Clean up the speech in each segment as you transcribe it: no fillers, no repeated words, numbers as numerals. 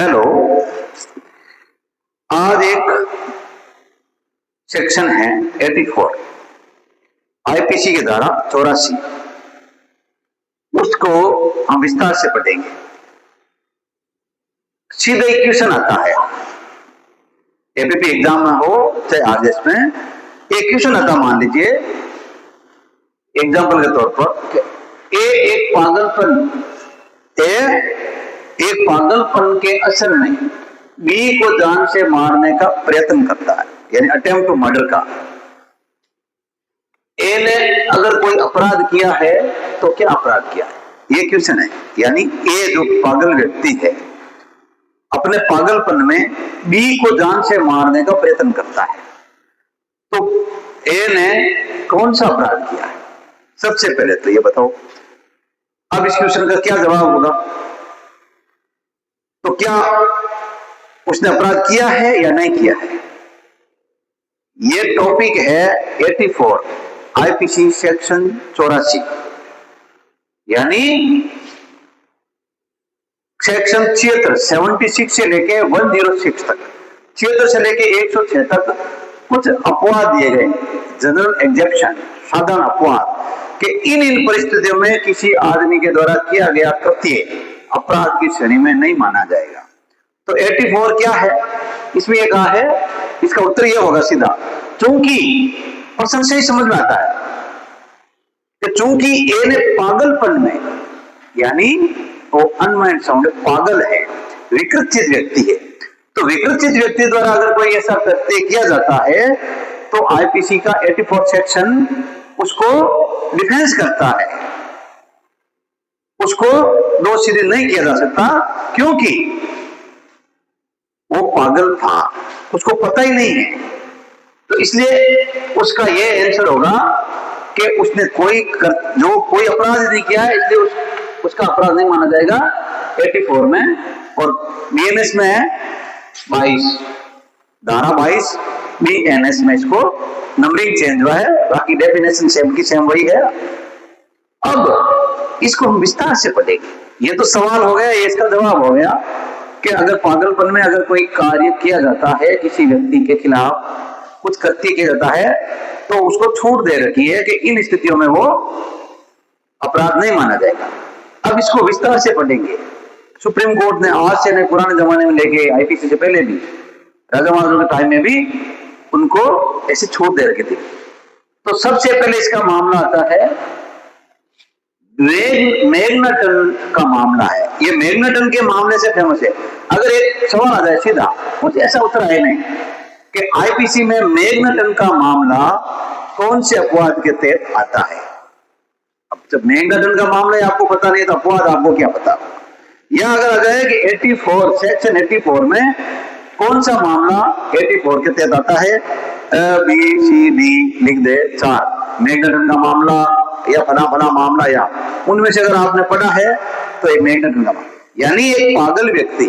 Hello. आज एक section है 84 आईपीसी की धारा 84, उसको हम विस्तार से पढ़ेंगे। सीधा इक्वेशन आता है, एपीपी एग्जाम में हो चाहे आरजेएस में, इक्वेशन आता मान लीजिए एग्जाम्पल के तौर पर एक पागलपन के असर में बी को जान से मारने का प्रयत्न करता है, यानी अटेम्प्ट टू मर्डर का। ए ने अगर कोई अपराध किया है तो क्या अपराध किया है, ये क्वेश्चन है। यानी ए जो पागल व्यक्ति है अपने पागलपन में बी को जान से मारने का प्रयत्न करता है, तो ए ने कौन सा अपराध किया है? सबसे पहले तो ये बताओ, अब इस क्वेश्चन का क्या जवाब होगा? तो क्या उसने अपराध किया है या नहीं किया है? ये टॉपिक है 84 आईपीसी सेक्शन 84, यानी सेक्शन 76 से लेके 106 तक, 76 से लेके 106 तक कुछ अपवाद दिए गए, जनरल एग्जेप्शन, साधारण अपवाद, कि इन परिस्थितियों में किसी आदमी के द्वारा किया गया कृत्य अपराध की श्रेणी में नहीं माना जाएगा। तो 84 क्या है? इसमें यह कहा है, इसका उत्तर यह होगा सीधा, चूंकि प्रश्न से ही समझ में आता है कि चूंकि ए ने पागलपन में, यानी वो अनमाइंड साउंड पागल है, विकृत व्यक्ति है, तो विकृत व्यक्ति द्वारा अगर कोई ऐसा कृत्य किया जाता है तो आईपीसी का 84 सेक्शन उसको डिफेंस करता है, उसको दोषी नहीं किया जा सकता, क्योंकि वो पागल था, उसको पता ही नहीं है। तो इसलिए उसका ये आंसर होगा कि उसने कोई अपराध नहीं किया है, इसलिए उसका अपराध नहीं माना जाएगा 84 में। और बीएनएस में है 22, धारा 22 बीएनएस में इसको नंबरिंग चेंज हुआ है, बाकी डेफिनेशन सेम की सेम वही है। अब इसको हम विस्तार से पढ़ेंगे। ये तो सवाल हो गया, ये इसका जवाब हो गया कि अगर पागलपन में अगर कोई कार्य किया जाता है, किसी व्यक्ति के खिलाफ कुछ कृत्य किया जाता है, तो उसको छूट दे रखी है कि इन स्थितियों में वो अपराध नहीं माना जाएगा। अब इसको विस्तार से पढ़ेंगे। सुप्रीम कोर्ट ने आज से नहीं, पुराने जमाने में लेके आईपीसी से पहले भी, राजा महाराजों के टाइम में भी उनको ऐसे छूट दे रखी थी। तो सबसे पहले इसका मामला आता है मैग्नाटन का मामला है। ये मैग्नाटन के मामले से फेमस है। अगर एक सवाल आ जाए सीधा, कुछ ऐसा उत्तर है नहीं कि आईपीसी में मैग्नाटन का मामला कौन से अपवाद के तहत आता है। अब जब मैग्नाटन का मामला है आपको पता नहीं तो अपवाद आपको क्या पता। यह अगर आ जाए कि 84 सेक्शन 84 में कौन सा मामला 84 के तहत आता है, बी सी डी लिख दे 4, मैग्नाटन का मामला या फला मामला, या उनमें से अगर आपने पढ़ा है तो एक मैग्नाटन का मामला, यानी एक पागल व्यक्ति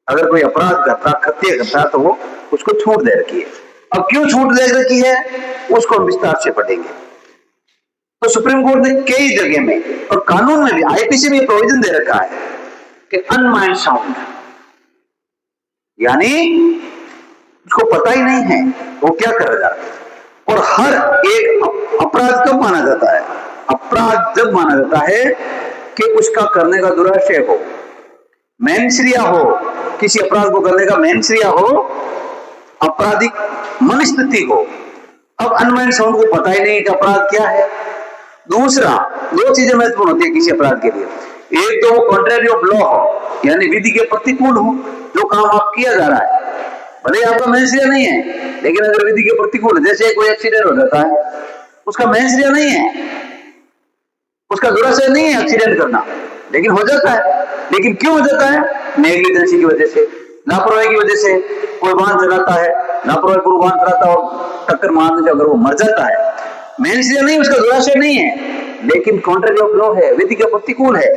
अगर कोई अपराध करता, कृत्य करता, तो वो उसको छूट दे रखी है। अब क्यों छूट दे रखी है उसको हम विस्तार से पढ़ेंगे। तो सुप्रीम कोर्ट ने कई जगह में और कानून में भी, आईपीसी में प्रोविजन दे रखा है कि अनमाइंड साउंड, यानी उसको पता ही नहीं है वो क्या कर रहा है। और हर एक अपराध कब माना जाता है? अपराध जब माना जाता है कि उसका करने का दुराशय हो, मैनश्रिया हो, किसी अपराध को करने का मैनश्रिया हो, आपराधिक मनस्थिति हो। अब अनमाइंड साउंड को पता ही नहीं कि अपराध क्या है। दूसरा, दो चीजें महत्वपूर्ण होती है किसी अपराध के लिए, एक तो वो कॉन्ट्रैरी ऑफ लॉ हो, यानी विधि के प्रतिकूल हो, जो काम आप किया जा रहा है, भले आपका मैनश्रिया नहीं है लेकिन अगर विधि के प्रतिकूल है, जैसे कोई एक्सीडेंट हो जाता है, उसका मैनश्रिया नहीं है, उसका दुराशय नहीं है एक्सीडेंट करना, लेकिन हो जाता है। लेकिन क्यों हो जाता है? नेग्लिजेंसी की वजह से, लापरवाही की वजह से। कोई वाहन चलाता है, लापरवाही पूर्वक वाहन चलाता और टक्कर मारने से अगर वो मर जाता है, मैनश्रिया नहीं, उसका दुराशय नहीं है, लेकिन कॉन्ट्रैरी ऑफ लॉ है, विधि के प्रतिकूल है,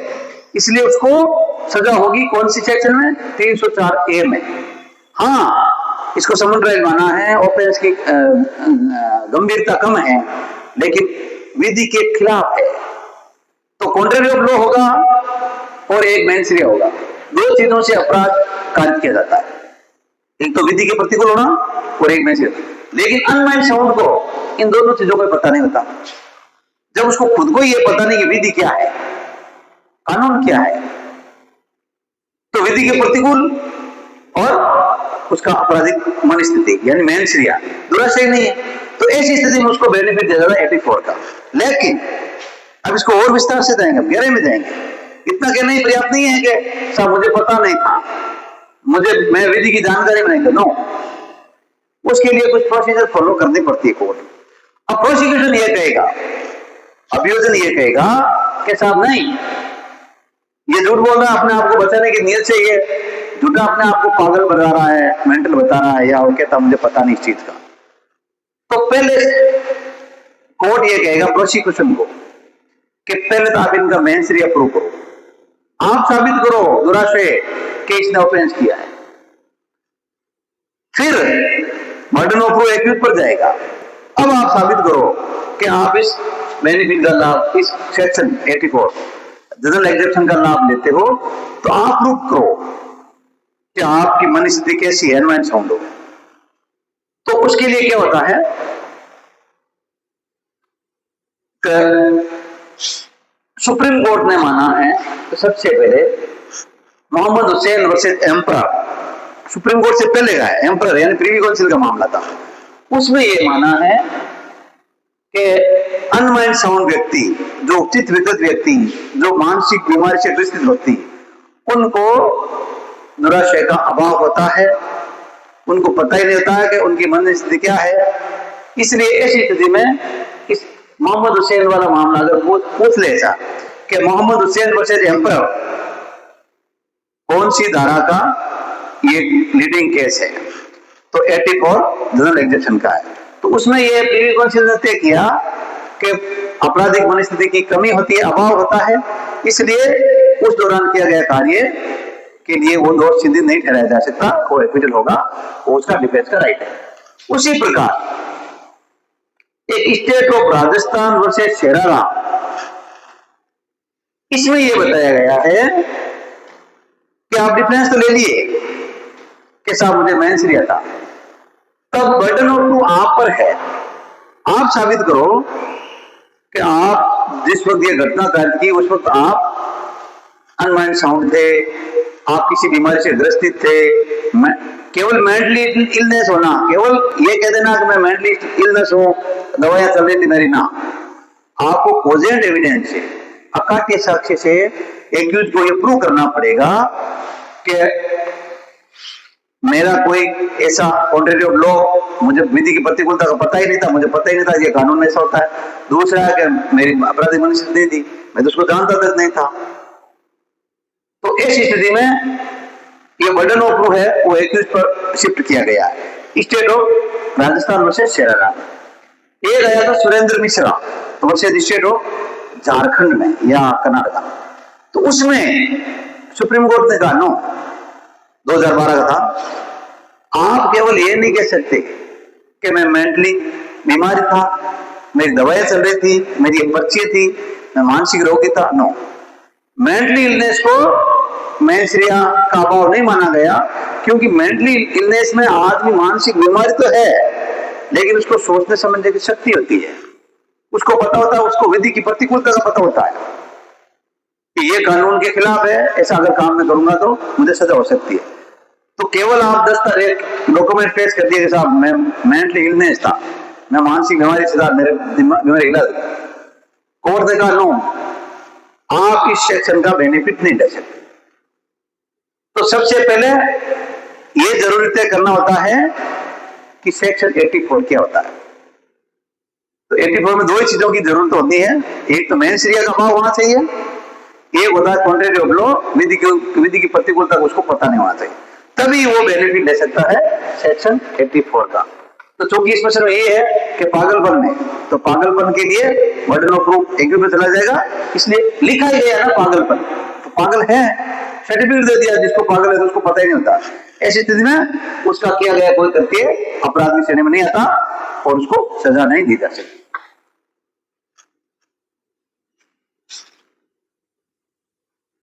इसलिए उसको सजा होगी कौन सी सेक्शन में? 304A में। हाँ, इसको समन ट्रायल माना है, ऑफेंस की गंभीरता कम है, लेकिन विधि के खिलाफ है, तो कॉन्ट्रैरी ऑफ लॉ होगा और एक मैनश्रिया होगा। दो चीजों से अपराध कार्य किया जाता है, एक तो विधि के प्रतिकूल होना और एक में से। लेकिन अनमाइंड साउंड को इन दोनों चीजों का पता नहीं होता। जब उसको खुद को ये पता नहीं कि विधि क्या है, कानून क्या है, तो विधि के प्रतिकूल और उसका आपराधिक मन स्थिति यानी मेंसरिया दुराशय नहीं है, तो ऐसी स्थिति में उसको बेनिफिट दे जाता है 84 का। लेकिन अब इसको और विस्तार से जाएंगे, गहरे में जाएंगे। इतना कहना ही पर्याप्त नहीं है कि साहब मुझे पता नहीं था, मैं विधि की जानकारी में नहीं था। नो, उसके लिए कुछ प्रोसीजर फॉलो करनी पड़ती है कोर्ट। अब प्रोसिक्यूशन ये कहेगा, अभियोजन ये कहेगा कि साहब नहीं, ये झूठ बोल रहा है, अपने आप को बचाने की नीयत से ये झूठा अपने आप को पागल बता रहा है, मेंटल बता रहा है, या वो कहता मुझे पता नहीं इस चीज का। तो पहले कोर्ट ये कहेगा प्रोसिक्यूशन को कि पहले तो आप इनका मेंसरिया प्रूव करो, आप साबित करो दुराशय कि इसने ऑफेंस किया है। फिर बर्डन ऑफ प्रूफ एक्यूज पर जाएगा। अब आप साबित करो कि आप इस बेनिफिट का लाभ, इस सेक्शन 84 जनरल एग्जेप्शन का लाभ लेते हो, तो आप प्रूव करो कि आपकी मन स्थिति कैसी है, एनवायरमेंट साउंड हो। तो उसके लिए क्या होता है, सुप्रीम कोर्ट ने माना है तो सबसे पहले Mohammed Hussain versus emperor, supreme court से पहले का है, एम्परर यानी प्रीवी काउंसिल का मामला था। उसमें यह माना है कि अनमाइंड साउंड व्यक्ति, जो चित्त विकृत व्यक्ति, जो मानसिक बीमारी से ग्रसित व्यक्ति, उनको दुराशय का अभाव होता है, उनको पता ही नहीं होता है कि उनकी मन स्थिति क्या है। इसलिए ऐसी स्थिति में इस मोहम्मद हुसैन वाला मामला अगर पूछ ले ऐसा कि मोहम्मद हुसैन वर्सेस एम्परर कौन सी धारा का ये लीडिंग केस है, तो 84 जनरल एग्जेप्शन का है। तो उसमें ये प्रीवी काउंसिल ने तय किया कि आपराधिक मनस्थिति की कमी होती है, अभाव होता है, इसलिए उस दौरान किया गया कार्य के लिए वो दोष सिद्ध नहीं ठहराया जा सकता, वो एक्विटल होगा, वो उसका डिफेंस का राइट है। उसी प्रकार एक स्टेट ऑफ राजस्थान वर्सेस शेरारा, इसमें यह बताया गया है कि आप डिफेंस तो ले लिए कि साहब मुझे मेंसरिया था, तब बर्डन ऑफ प्रूफ आप पर है। आप साबित करो कि आप जिस वक्त ये घटना घटित की उस वक्त आप अनमाइंड साउंड थे, आप किसी बीमारी से ग्रसित थे। केवल मेंटली इलनेस होना, केवल ये कह देना कि मैं मेंटली इलनेस हूं, दवाइयां चल रही थी मेरी, ना, आपको कोजेंट एविडेंस से, अकाट्य साक्ष्य से एक्यूज को ये प्रूव करना पड़ेगा कि मेरा कोई ऐसा कॉन्ट्रेरी ऑफ लॉ, मुझे विधि की प्रतिकूलता का पता ही नहीं था, मुझे पता ही नहीं था ये कानून ऐसा होता है। दूसरा है कि मेरी अपराधी मनुष्य नहीं थी, मैं तो उसको जानता तक नहीं था। तो इस स्थिति में ये बर्डन ऑफ प्रूफ है वो एक्यूज पर शिफ्ट किया गया है। State of Rajasthan versus Sherara. एक आया था Surendra Mishra versus state of Jharkhand में या कर्नाटका, तो उसमें सुप्रीम कोर्ट ने कहा नो, 2012 का था, आप केवल ये नहीं कह सकते कि मैं मेंटली बीमार था, मेरी दवाइयां चल रही थी, मेरी एक पर्ची थी, मैं मानसिक रोगी था। नो, मेंटली इलनेस को मेंसरिया का अभाव नहीं माना गया, क्योंकि मेंटली इलनेस में आदमी मानसिक बीमारी तो है, लेकिन उसको सोचने समझने की शक्ति होती है, उसको पता होता है, उसको विधि की प्रतिकूलता का पता होता है कि ये कानून के खिलाफ है, ऐसा अगर काम मैं करूंगा तो मुझे सजा हो सकती है। तो केवल आप दस्तावेज डॉक्यूमेंट पेश कर दिए कि साहब मैं मेंटली इलनेस था, मैं मानसिक बीमारी से था, मेरे बीमारी इलाज, कोर्ट ने कहा नो, आप इस सेक्शन का बेनिफिट नहीं ले सकते। तो सबसे पहले ये जरूरी तय करना होता है कि सेक्शन 84 क्या होता है। तो 84 में दो ही चीजों की जरूरत होती है, एक तो मेंसरिया का अभाव होना चाहिए, एक होता है कॉन्ट्रेरी ऑफ लॉ, विधि की प्रतिकूलता को उसको पता नहीं होना चाहिए, तभी वो बेनिफिट ले सकता है सेक्शन 84 का। तो चूंकि इसमें सिर्फ ये है कि पागलपन में, तो पागलपन के लिए बर्डन ऑफ प्रूफ एक्यूज में चला जाएगा, इसलिए लिखा ही गया ना पागलपन, तो पागल है, सर्टिफिकेट दे दिया, जिसको पागल है तो उसको पता ही नहीं होता। ऐसी स्थिति में उसका किया गया कोई करके अपराध की श्रेणी में नहीं आता और उसको सजा नहीं दी जा सकती।